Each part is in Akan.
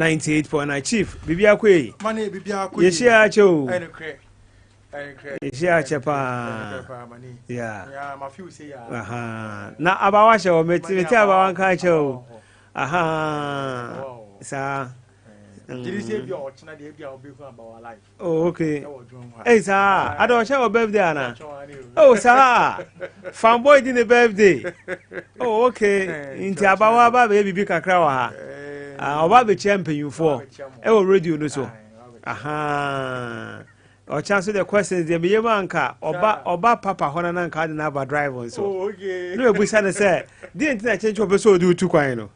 98.9 Chief. Bibia Kwe. Money Bibia Kwe. Yeshia Cho. Yeshia Chepa. Yeah. Yeah, my few say ya. Aha. Na abawasha o meti abawan ka cho. Aha. Sa. Did you say your china dey be about our life? Oh, okay. Hey, sir. I don't share your birthday, Anna. Oh, sir. Fanboy din the birthday. Oh, okay. Inti abawa ba baby kakra wa ha. Oba be champion you for. E wo radio no so. Aha. O chance the questions dey be anka oba papa hona na nka na ba drive on so. Oh, okay. No we say say, dey nti na change obe so do tu kwan no.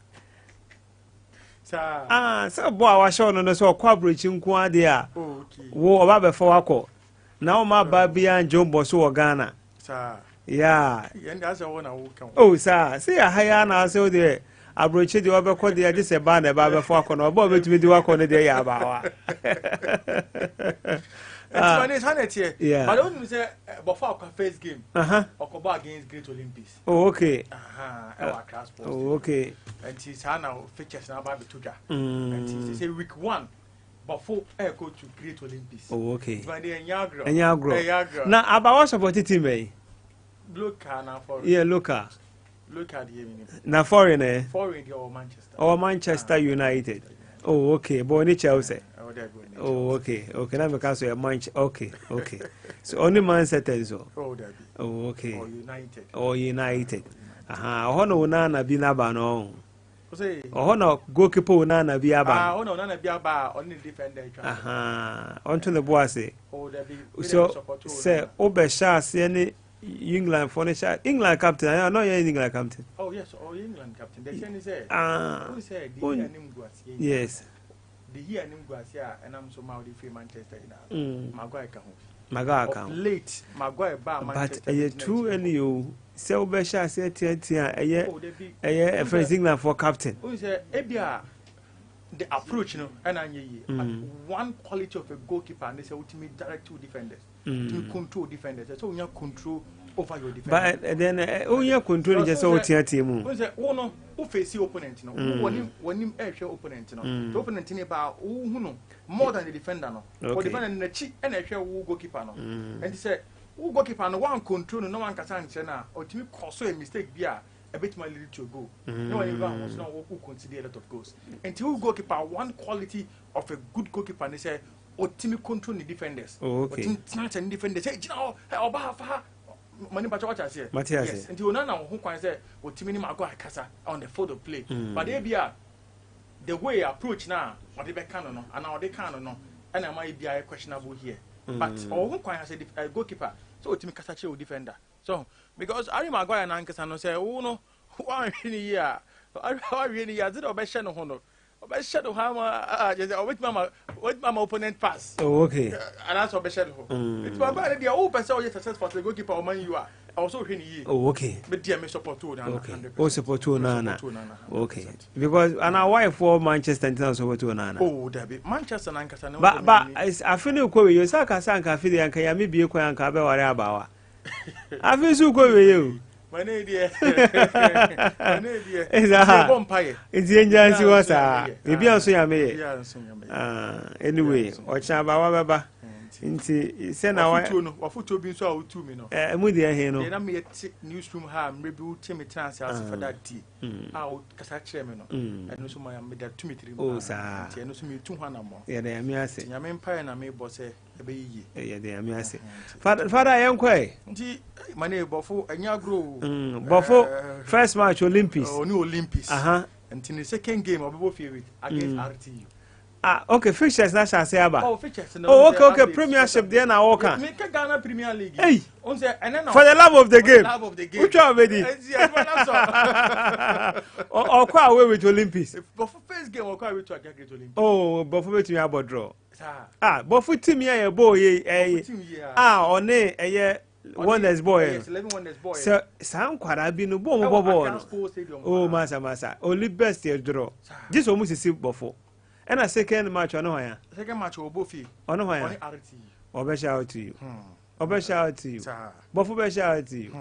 So boy wa show no so kwa brechi nko ade a. Okay. Wo oba be fa wako. Na o ma ba bia njombo so wo Ghana. Sir. Yeah. Yenda ase wona wo kan. Oh, sir. See ya haya na so there. Abrochi de obekọ de ade se ba na ba be fo akọ na obo betumi di wakọ ne de ya ba wa. It's funny sanity. Yeah. But don't say before our first game. Okoba against Great Olympics. Oh, okay. Our class post. Oh, okay. And it's now features now by Tuja. And it's say week 1 before I go to Great Olympics. Oh, okay. But the Nyagro. Nyagro. Na abawa support team eh? Local na for. Yeah, local. Local the na foreign eh? Foreign or Manchester. Or Manchester United. Oh, okay. Boy ni Chelsea. Oh, okay. Okay, now because you are Manchester. Okay. So only Manchester so. Oh, okay. Or United. Aha, hono na bi na ba no. Hono goalkeeper na bi aba. Hono na bi aba only defender. Aha, onto the boy say. So say obesha say ni England for the England captain. I know you're England captain. Oh yes, England captain. They say who said yes. The year name Guasia and I'm so Maudi free Manchester Maguire Maguire late Maguire bar but a true and you sell Besha said a first England for captain. Who is Ebia the approach and one quality of a goalkeeper and they say ultimate direct two defenders to control defenders. So you control over your defenders. But then you control just all team. Who say no who face the opponent when him actual opponent the opponent in about who no more than the defender no or defender in the cheek and actual goalkeeper no and they say who goalkeeper no one control no one can say na or to me cause a mistake bia a bit my little to go no one even was not who consider a lot of goals and to goalkeeper one quality of a good goalkeeper they say or team control the defenders okay snatch and defenders say you know oba fa money but what I say yes until now who can say what team ma go akasa on the field of play but they be the way approach now what they can no and now they can no and am be questionable here but who can say a goalkeeper so team kasa che defender so because Harry Maguire na nkasa no say who no one really here I really here did obesha no hono obesha do ha just what mama opponent pass okay and that's obesha do it's Maguire dey who person you successful for the goalkeeper man you are also really here okay but dear me support to na oh support to na okay because and our wife for Manchester United support to na oh there be Manchester na nkasa no but I feel ko we you say kasa nka feel yanka ya me bie ko yanka be ware abawa I feel so ko we you mane dia it's agency was maybe also ya me anyway o cha abawa baba nti se na wa foto bi so a otu mi no mu dia he no na me newsroom ha mrebi uti me trans as Fadal tea o kasa kire me no eno so ma me da tumitiri o sa nti eno so me tu hwana mo ye da me ase nya me mpa na me bo se e be yiye ye da me ase Fadal yenkwai nti mane bofo anya gro bofo first match Olympics ni Olympics nti the second game obebo fie against RTU okay, fixtures na shall say aba. Oh, fixtures. Okay, Premiership there na walk. Make Ghana Premier League. Hey. On say for the love of the game. Love of the game. Which one already? Or quite away with Olympics. But for first game or quite away to Great Olympics. Oh, but for me to about draw. But for team here boy on Wonders boy. Yes, 11 Wonders boy. So sound quite be no bomb. Oh, massa. Only best year draw. This almost is before. And a second match on where? Second match or both on where? Or shout to you. Or shout to you. Before shout to you.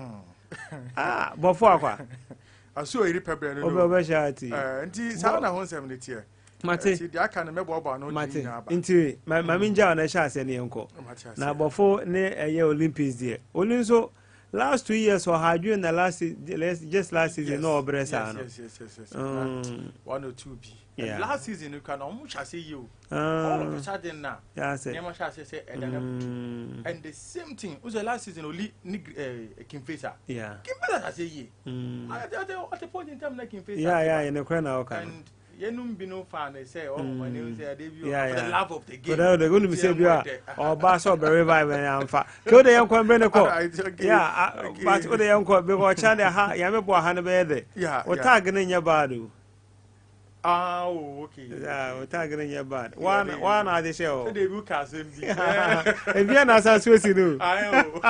Before I saw a repair. Or shout to you. And this I want 70 here. Mate. See, I can't remember about no. Mate. Into my minja on a chance any uncle. Now before near a year Olympics dear. Only so last 2 years or had you in the just last season no Bressa. Yes. 1 or 2 B. Yeah. Last season you can almost say you. All of a sudden now. Yeah, say. And the same thing was the last season only Kimfesa. Yeah. Kimfesa I say ye. At the point in time like Kimfesa. Yeah, in the corner. And Yenum be no fan, they say, oh, my name is a debut. Yeah, the love of the game. But they're going to be saved or Bass or Revive and I'm fat. Go the young Beneko. Yeah, but what the young call before China, Yamabo Hanabede. Yeah, or tagging in your badu. Oh, okay. Yeah, we're tagging in your bad. One are the show. They will cast him. If you're not as Swiss, you do. I know.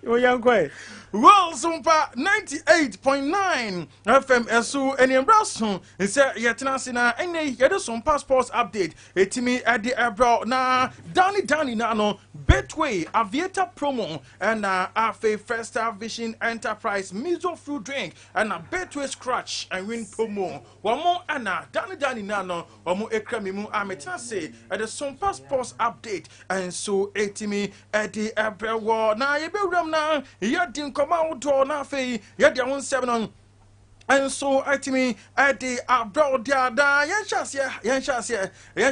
You're young quay. Well, Sompa 98.9 FM SU and in Brasson is Yatanasina and they had some passports update. It to me at the Abroad na Danny Nano Betway Aviator promo and Afe First Star Vision Enterprise Miso fruit drink and a Betway scratch and win promo. One more Anna Danny Nano or more Ekramimu Ametase at the some passports update and so it me at the Abroad na Yebram na Yadin come out to na fe ya dia 17 and so atimi at the abroad da yen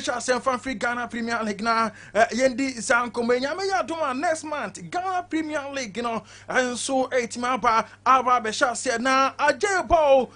chance from free Ghana Premier League na yendi sankomenya me ya doma next month Ghana Premier League you know and so atimi aba be chance na ajebo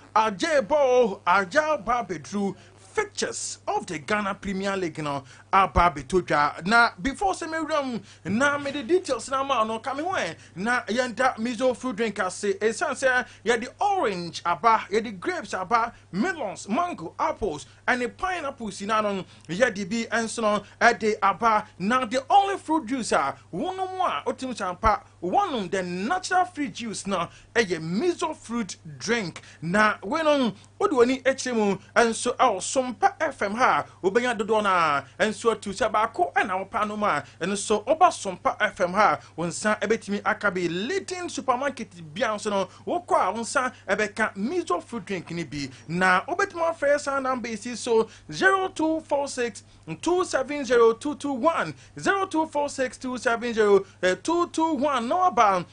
bedru fixtures of the Ghana Premier League now Ababe Toja. Now before some room now me the details now ma no coming when now yanda miso fruit drink say a sense yeah the orange aba yeah the grapes aba melons mango apples and the pineapples in anon yeah the be and so at the aba now the only fruit juice one more otim champa one the natural fruit juice now a miso fruit drink now when on odwani echemu and so our Sompa FM ha obenya dodona and so to sabako and our panoma and so oba Sompa FM ha wonsa ebetimi akabe leading supermarket bianso no wokwa wonsa ebeka miso fruit drink ni bi na obetima first and basis so 0246 270 0246 270 no about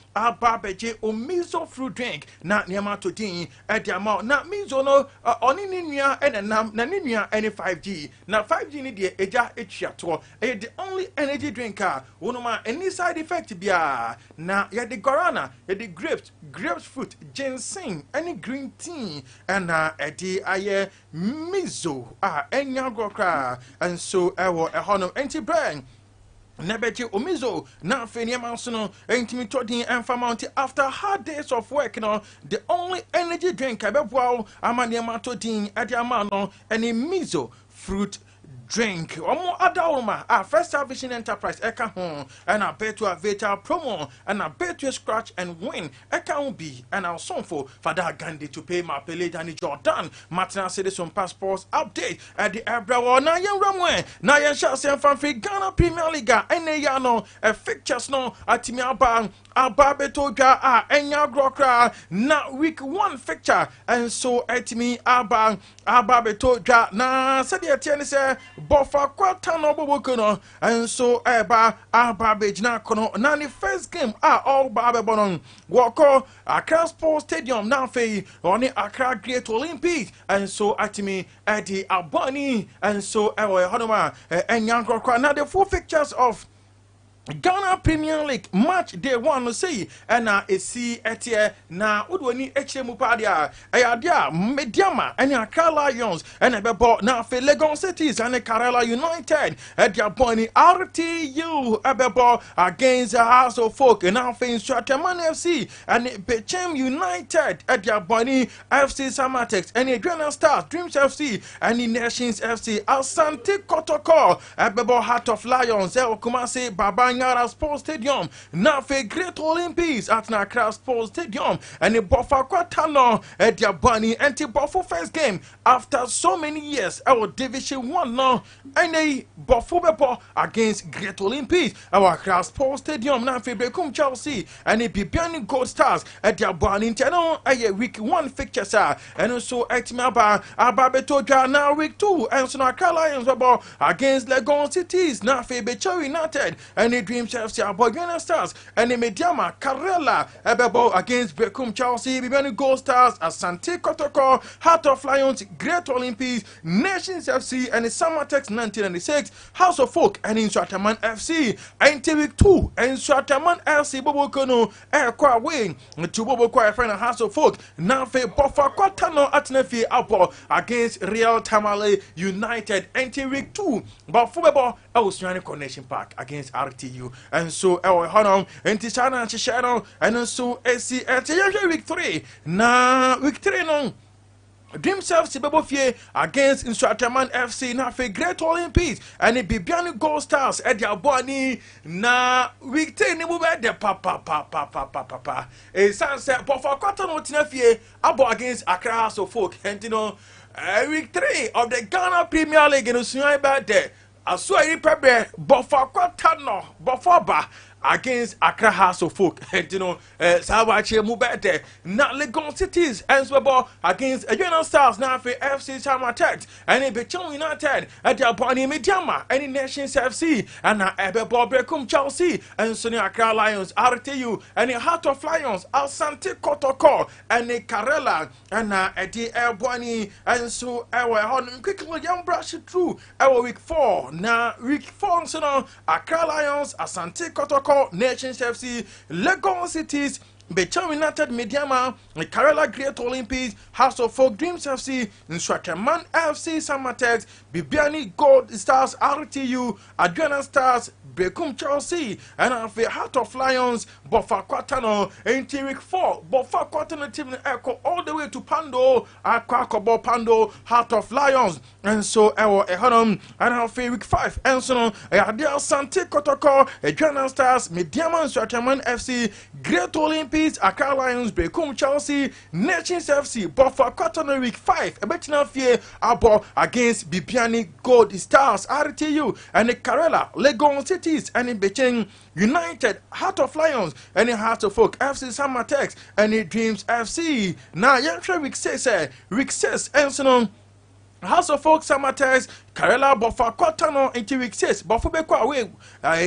beje o miso fruit drink na niama to din e dia ma na miso no oni nua enenam na nua any 5G na 5G ni de eja echiato e the only energy drinker wonoma any side effect bia na ya the guarana ya the grapefruit ginseng any green tea and edi aye miso enya gokra and so ewo ehono enti brain Nebeji Omizo, now Fenia Mansono, intimidating and Famonti after hard days of work, the only energy drink I bet wow, Amania Matodin, Adiamano, and a miso fruit drink. One more Adalma, our First Star Vision Enterprise, Eka home, and I bet to a Veta promo, and I bet to scratch and win, Eka be, and our song for Fadal Ghandi to pay my pellet and Jordan, Martina Citizen passports update at the Abra, na yen Ramwe, na yen Shasem from Free Ghana Premier League, and Yano, a fixtures no, at Timiaban. Ababe Toja enya grokra na week 1 fixture and so etimi ababe Toja na said the tiene say bofa kwata no bobokono and so ababe jina kono na the first game all babe bonon woko Accra Sports Stadium na fe oni Accra Great Olympics and so atimi edi abani and so honoma enya grokra na the full fixtures of Ghana Premier League match day 1 no say and see etie na udwani echemu padia ayadia mediama and Accra Lions and ebebo na fe Lagos Cities and Kerala United at their boni RTU ebebo against the House of Folk and now fe Strateman FC and Bechem United at their boni FC Samatex and Adriana Stars Dreams FC and the Nations FC Asante Kotoko ebebo Heart of Lions El Kumasi Baba Manyara Sports Stadium. Now for Great Olympics at Accra Sports Stadium. And the Bofa Kwatano at their bunny anti Bofo first game after so many years. Our Division 1 now. And a Bofo Bepo against Great Olympics. Our Accra Sports Stadium now for Bekum Chelsea. And the Bibiani Gold Stars at their bunny channel. A week 1 fixture, sir. And also at Maba Ababeto now week 2. And so now Lions against Legon Cities. Now for Becho United. And the Dream FC Aboyana Stars. And the Mediama Karela Ebebo against Bekum Chelsea. Bibiani Gold Stars. Asante Kotoko. Heart of Lions. Great Olympics. Nations FC. And the Summer Tex 1996. House of Folk. And in Swataman FC. And week 2. And Swataman FC Bobo Kono. Airqua Wing. To Bobo Kwa friend House of Folk. Now for Bofa Kwatano at Nefi Apo against Real Tamale United. And week 2. But football. Sunyani Connection Park against RTU. And so our honor and Tishana and Chishano. And so SC at week 3. Now week 3 no. Dream Self Sibabofie against Instrataman FC na for Great Olympics and the Bibiani Gold Stars at their body na week 10 ni move the papa a sunset but for quarter no tinafie abo against Accra House of Folk and you know week 3 of the Ghana Premier League in Sunyani ba there aswari pebe but for quarter no but for ba against Accra House of Folk, and you know, Sawache Mubete, not Legon Cities, and Swabo against Adrian Stars, now for FC Summer Tex, and in Beton United, at the Bonnie Mediama, and in Nations FC, and now Ebebo Bekum Chelsea, and Sunny Accra Lions, RTU, and the Heart of Lions, Asante Kotoko, and the Karela, and now at the Air Bonnie, and so our quickly young brush it through our week 4, now week 4, so now Accra Lions, Asante Kotoko. Nations FC, Legon Cities, Beton United Mediama, Karela Great Olympics, House of Folk Dreams FC, Swataman FC Samatex, Bibiani Gold Stars RTU, Adriana Stars, Bekum Chelsea, and after Heart of Lions, Bofa Kwatano, and week 4, Bofa Kwatano team echo all the way to Pando, Aquacobo Pando, Heart of Lions, and so our Ehonom, and after week 5, and so on, Adia Sante Kotoko, Adriana Stars, Mediama, Swataman FC, Great Olympics, Accra Lions, Bekum Chelsea, Nations FC, Bofa Kwatano week 5, Ebetina Fie, Abo against Bibiani Gold Stars, RTU, and the Karela, Legon Cities, and in Beijing United, Heart of Lions, and in Heart of Folk, FC Summer Tex, and in Dreams FC. Now, young week 6, and so on. House of Folk Samatex, Karela Bofa Kwatano into week 6, Bofubeko away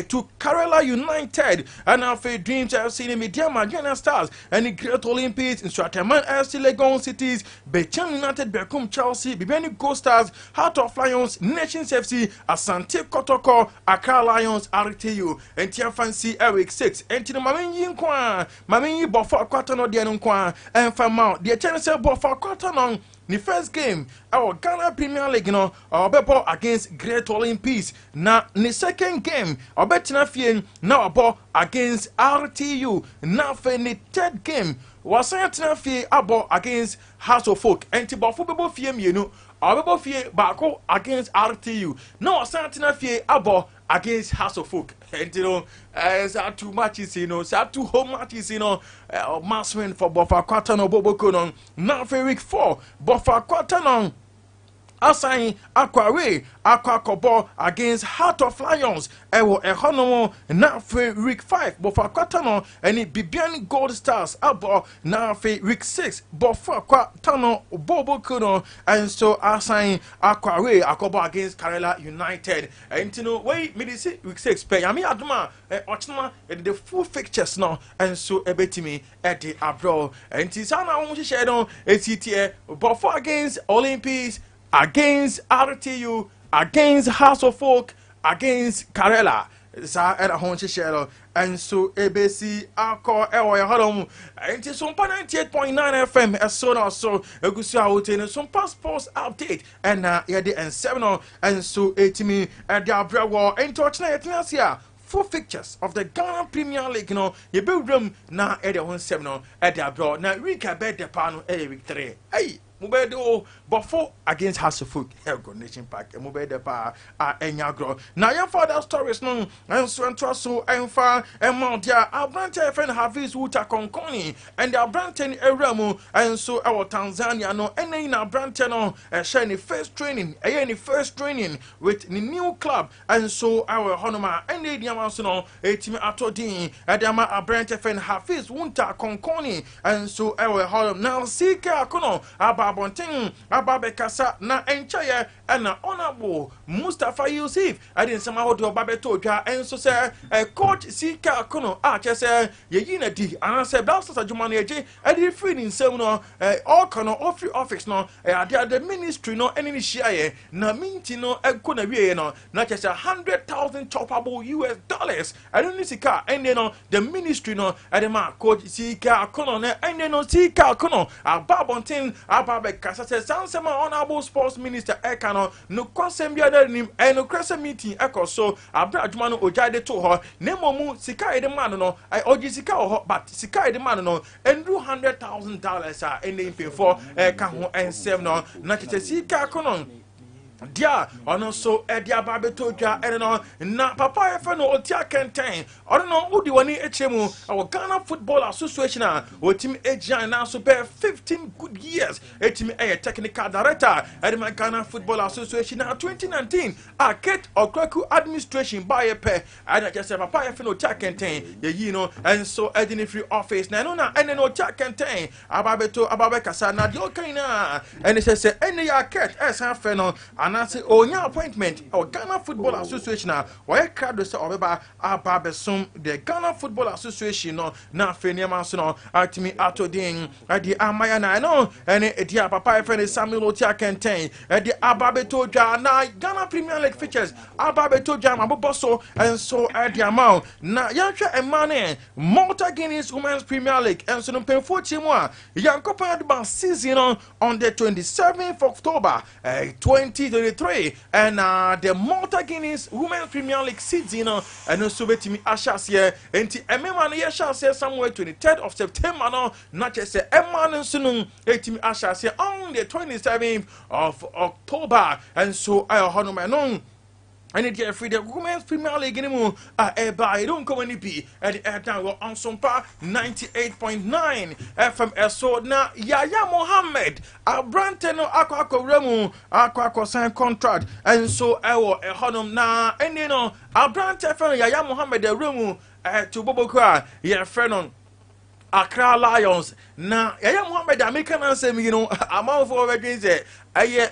to Karela United, and after Dreams FC in Mediama Adriana Stars, and the Great Olympics in Swataman FC Legon Cities, Beton United Bekum Chelsea, Bibiani Gold Stars, Heart of Lions, Nations FC, Asante Kotoko, Accra Lions, RTU, and Tia Fancy week 6, and to the Mamini Nkwa, Mamini Bofa Kwatano Dianunkwa, and Famau, the Channel Bofa Kwatano. The first game, our Ghana Premier League, you know, our Bebo against Great Olympics. Now, the second game, our Betina Fien, now about against RTU. Now, for the third game, was Betina Fien about against House of Folk. And to Bofo Bebo Fiem, you know, our Bebo Fien Bako against RTU. Now, Betina Fien about against House of Folk. And you know, sad 2 matches, you know, sad 2 home matches, you know, mass win for Bofa Kwatano Bobo Konon. Now for week 4, Bofa Kwatano Assign Aquawe, Aquacobo against Heart of Lions, Ewo Ehonomo, now for week 5, Bofa Kwatano, and it Bibiani Gold Stars, Abo, now for week 6, Bofa Kwatano, Bobo Kuno, and so assign Aquawe, Aquabo against Karela United. And you know, wait, week 6, pay, I mean, Aduma, Ochma, the full fixtures now, and so a bit me at the Abro, and Tisana won't share on ACTA, Bofa against Olympics. Against RTU, against House of Folk, against Karela. Sa era honche shelo and so ABC Alco Ewa Holom and Sompa 98.9 FM as soon as so Egusia Hotel some passports update and yadi and 7 and so 80 and the Abra War and touch na full fixtures of the Ghana Premier League, you know, you build room now at the 17 at the abroad. Now we can bet the panel every week 3. Hey, Mubedo before against Hasselhoek Ergo Nation Park and Mubede Pa Enyagro. Now your father stories no and so and so and far and Montia Abrante friend Hafiz Wuta Konkoni and the Abranten Eramu and so our Tanzania no and in Abrante no shiny first training with the new club and so our Honoma and the Yamasuno a team atodin Adama Abrante friend Hafiz Wuta Konkoni and so our Honor now Sika Kono Ababonting Ababekasa na enchaya and honorable Mustafa Yusuf I didn't somehow do Babetoja and so say coach Sika Kono say Yina di and say Blasters Jumaneji I did free in Semuno all Kono office no the ministry no any share na minti no ekona wie no na just $100,000 choppable US dollars I don't need Sika and then no the ministry no adema coach Sika Kono and then no Sika Kono Ababonting Ababekasa says Sansema honorable sports minister Ekano no consembia nim and no crescent meeting echo so Abra Jumano Ojade to her Nemomu Sika the man no I oji Sika but Sika the man no and $100,000 are ending for Kaho and 7 no Nakita Sika Konon Dia ono so edia babetoja eno na papa efe no otia kenten ono no udi wani echemu our Ghana Football Association o team ejan na so be 15 good years team technical director at my Ghana Football Association na 2019 Kate Okwaku administration by a pair and just papa efe no otia kenten ye know and so edini free office na no na ene no otia kenten ababeto ababekasa na dio kaina and it say ene ya Kate esa fe no and I say, oh, your appointment, our Ghana Football Association, why crowd say, Ababesum, the Ghana Football Association, no, na Feniamansono, Artimi Atoding, at the Amayana, no, and the dear papa friend Samuel Otia Kenten, at the Ababetoja, na Ghana Premier League features, Ababetoja, Maboso, and so at the amount, na Yacha and Mane, Malta Guinness Women's Premier League, and so no pay 40 more, Yankopa season on the 27th of October, 2023 and the Malta Guinness Women's Premier League season and also with me Ashasia and Emman Yashasia somewhere 23rd of September no not just Emman Sunum Etimi Ashasia on the 27th of October and so I honor my known and it is free the Women's Premier League anymore. I don't come any be at the airtime on Sompa 98.9 FM. So now Yaya Mohammed, Branteno Aquaco Remu, Aquaco sign contract, and so I will a honum na and you know, Brant FM Yaya Mohammed the Remu to Boboka, yeah, friend on. Accra Lions. Now Yaya Mohammed, American answer me, you know, I'm all for against it.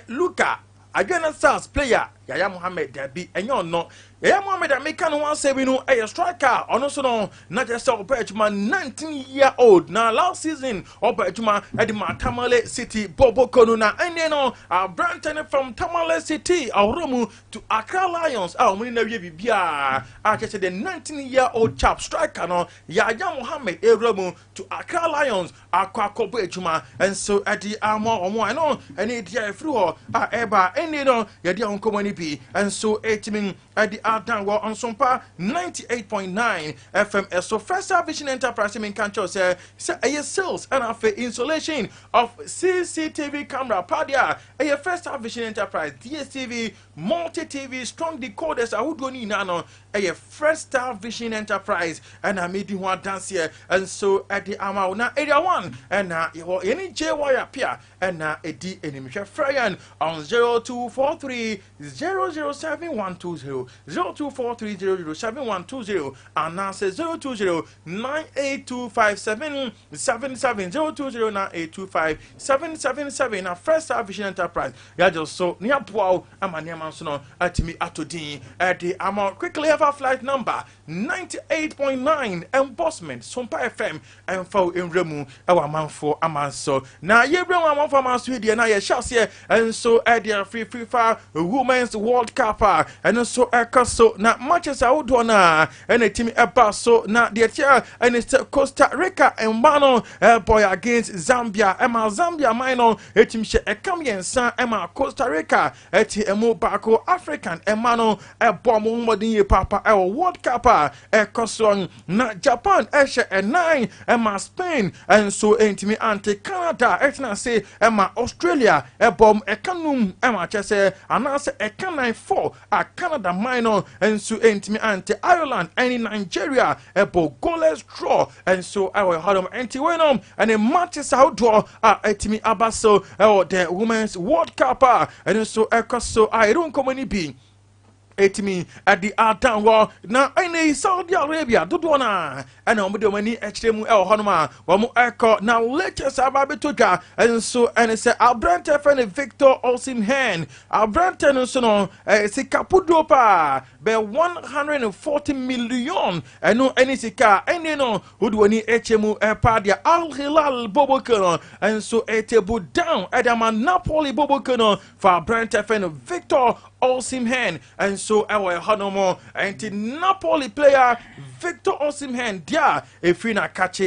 Luca, again, Stars player. Yaya Mohammed Dabi and you know Yaya Mohammed American one say we know a striker on also no not just Obertman 19-year-old now last season Obertman at the Tamale City Bobo Konuna and you know Branton from Tamale City Auromu to Accra Lions we know bia I just said the 19-year-old chap striker no Yaya Mohammed Eromu to Accra Lions Aqua Kobertman and so at the more I know and it yeah through eba and you know ya dia onkomani and so 8 at the Ardan on Sompa 98.9 FM. So First Vision Enterprise in Cancho say sales and after installation of CCTV camera padia a First Vision Enterprise DSTV multi-TV strong decoders I would go in nano a First Vision Enterprise and I made you one dance here and so at the Amau na area 1 and any JY appear and a D enemy Fryan on 0243 007-120 0243-007-120 and now says 020-9825777 020-9825777 a First Vision Enterprise ya just so near Pau Amania Mansono at me atodin at the amount quickly have a flight number 98.9 embossment Sompa FM and for in Remu our man for Amanso now ye bring one for my Sweden and I shall say and so at the free FIFA Women's Women's World Cup and also so na matches out one and a team so na the chair and it's Costa Rica and Mano boy against Zambia Emma Zambia minor a team she a Camian San Emma Costa Rica at Emo Bako African Emano a bomb modern papa a World Cup a Cosson na Japan Esha and 9 Emma Spain and so intimi anti Canada etna say Emma Australia a bomb a canum Emma chese anase a canine 4 a Canada minor and so intimi anti Ireland and in Nigeria a goalless draw and so our hodom anti wenum and a matches outdoor etimi abaso the Women's World Cup and so so I don't come any be etimi at the down war na any Saudi Arabia dodona and omodo mani echremu honoma wamu eko na lectures ababetoga and so and say Abrante fan Victor Osimhen Abrante no so no sikapudo pa be 140 million and no any sika any no udwani echemu pa dia Al Hilal Bobokono and so etebu down Adama Napoli Bobokono for Abrante fan Victor Osimhen and so our Hanomo and Napoli player Victor Osimhen dia if we na catch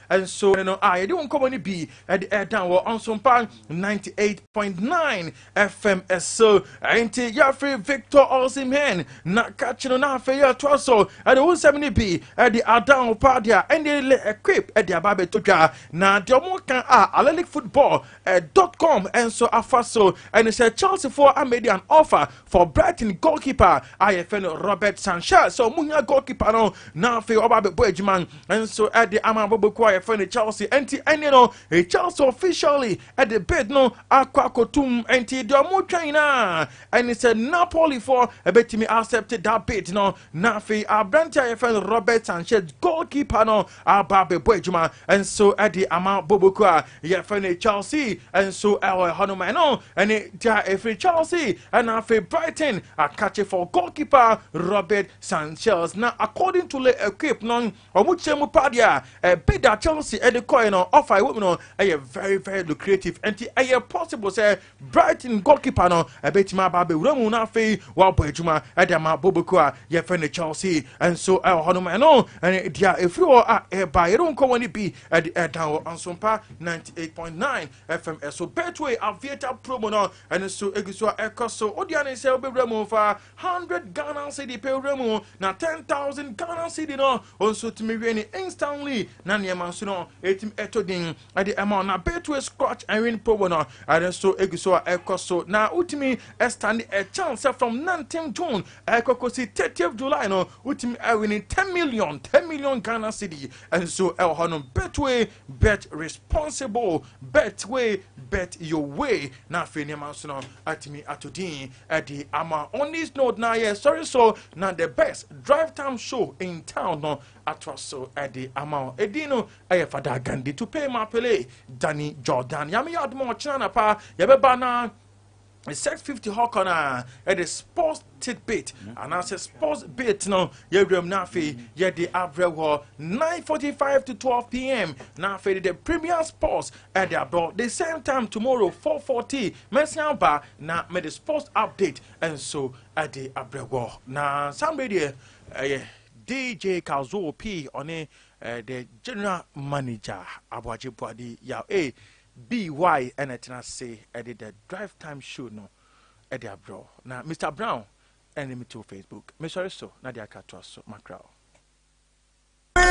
and so you know I don't come on be at the air down on Sompa 98.9 FM so and Yafri Victor Osimhen not catching on half a year torso at the 170 be at the Adan Padia and they equip at the Ababe Tuka na Domokan Alelic Football.com and so afaso and it said Chelsea for I made an offer for Brighton goalkeeper IFN Robert Sanchez so Munya goalkeeper no now for Obabe Boyman and so at the Bobokwaya for Chelsea and you know a Chelsea officially at the bed no Aquacotum and Domo China and it's a Napoli for a bet me accepted that bid no Nafi Abrante friend Robert Sanchez goalkeeper no Ababe Boyjuma and so at the Ama Bobokwa yeah for Chelsea and so our Hanumano and it if Chelsea and Nafi Brighton a catch for goalkeeper Robert Sanchez now according to the equip non Omuchemu Padia bid that Chelsea at the coin offer a very very lucrative and a possible say Brighton goalkeeper no a bet my baby Ramuna Fee while Boyjuma at the Ma Bobokwa yeah friend Chelsea and so our Hanumano and dia if you are a buy don't come on be at the down on Sompa 98.9 FM so Betway Aviator promo no and so Egiswa Echo so Odiane say be remo for 100 Ghana cedi pay remo na 10,000 Ghana cedi no also to me really instantly na niema so no etim etodin at the amount na Betway scratch and win promo no and so Egiswa Echo so na ultimi stand a chance from 19th June Echo kosi 30th July no ultimi winning 10 million Ghana cedi and so El Honum Betway bet responsible Betway bet your way na feni manso at me atodin at the ama on this note now yeah sorry so now the best drive time show in town no atwaso at the ama edino aye Fadal Ghandi to pay my pele Danny Jordan yami yad mo chana pa yabeba na 650 Hawkona at the sports tidbit and as a sports bit no yegrim nafi ye the average 9:45 to 12 p.m. nafi the premier sports at the abroad the same time tomorrow 4:40 mensiamba na me the sports update and so at the average na somebody DJ Kazo P on the general manager Abuaji Bwadi ya BY and it say edit the drive time show no Eddie Bro. Now Mr. Brown enemy to Facebook. Me sorry so na dia catch us so macro.